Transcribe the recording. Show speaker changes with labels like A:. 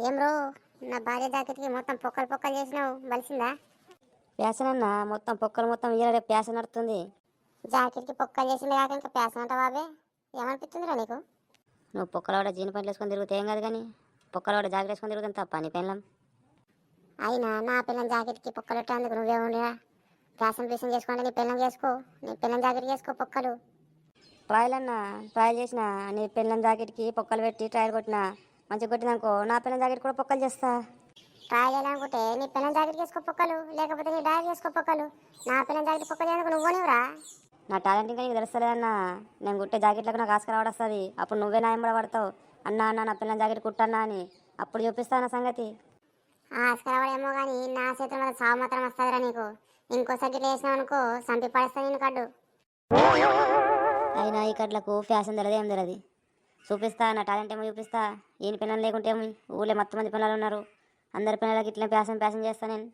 A: ఏం రో నా భార్య జాకెట్కి మొత్తం పొక్కలు పొక్కలు చేసినావు బలిసిందా?
B: ప్యాషన్ అన్న మొత్తం పొక్కలు మొత్తం ఇయ్యాల రేపు ప్యాషన్ నడుతుంది.
A: జాకెట్కి పొక్కలు చేసింది కాక ఇంకా ప్యాసం అంట బాబే. ఏమనిపిస్తుందిరా నీకు?
B: నువ్వు పొక్కలవాడ జీన్ ప్యాంట్లు వేసుకొని తిరిగితే ఏం కాదు కానీ పొక్కలవాడ జాకెట్ వేసుకొని తిరుగుతాను తప్ప నీ పెళ్ళం.
A: అయినా నా పిల్లని జాకెట్కి పొక్కలు పెట్టేందుకు నువ్వే ఉండరా? ఫ్యాషన్ ఫ్యాషన్ చేసుకుంటే నీ పిల్లని చేసుకో, నీ పిల్లని జాకెట్ చేసుకో పొక్కలు.
B: ట్రయల్ అన్న ట్రయల్ చేసిన నీ పెళ్ళం జాకెట్కి పొక్కలు పెట్టి ట్రయల్ కొట్టిన మంచిగా కొట్టిందనుకో నా పెళ్ళం జాకెట్ కూడా పొక్కలు చేస్తా.
A: ట్రై చేయాలనుకుంటే నీ పిల్లని జాకెట్ చేసుకో పొక్కలు, లేకపోతే నీ డ్రైవ్ చేసుకో పొక్కలు. నా పిల్లని జాకెట్ పొక్కలు చేయడానికి నువ్వునివరా?
B: నా టాలెంట్ ఇంకా నీకు తెలుస్తలేదన్న. నేను కుట్టే జాకెట్లకు నాకు ఆస్కర్ అవార్డు వస్తుంది. అప్పుడు నువ్వే నాయం కూడా పడతావు. అన్న అన్న నా పిల్లల జాకెట్ కుట్టన్నా అని అప్పుడు చూపిస్తాను నా సంగతి.
A: ఆస్కరవాడేమో కానీ నా చేతుల మీద సాగు మాత్రం వస్తుందిరా నీకు. ఇంకోసారి గిట్ల చేసినావు అనుకో సంపి పడేస్తా నేను కడ్డు.
B: అయినా ఈ కట్లకు ఫ్యాషన్ తెలియదు ఏం తెలియదు. చూపిస్తా నా టాలెంట్ ఏమో చూపిస్తా. ఈయన పిల్లలు లేకుంటే ఊళ్ళో మొత్తం మంది పిల్లలు ఉన్నారు. అందరి పిల్లలకి ఇట్లా ఫ్యాషన్ ఫ్యాషన్ చేస్తా నేను.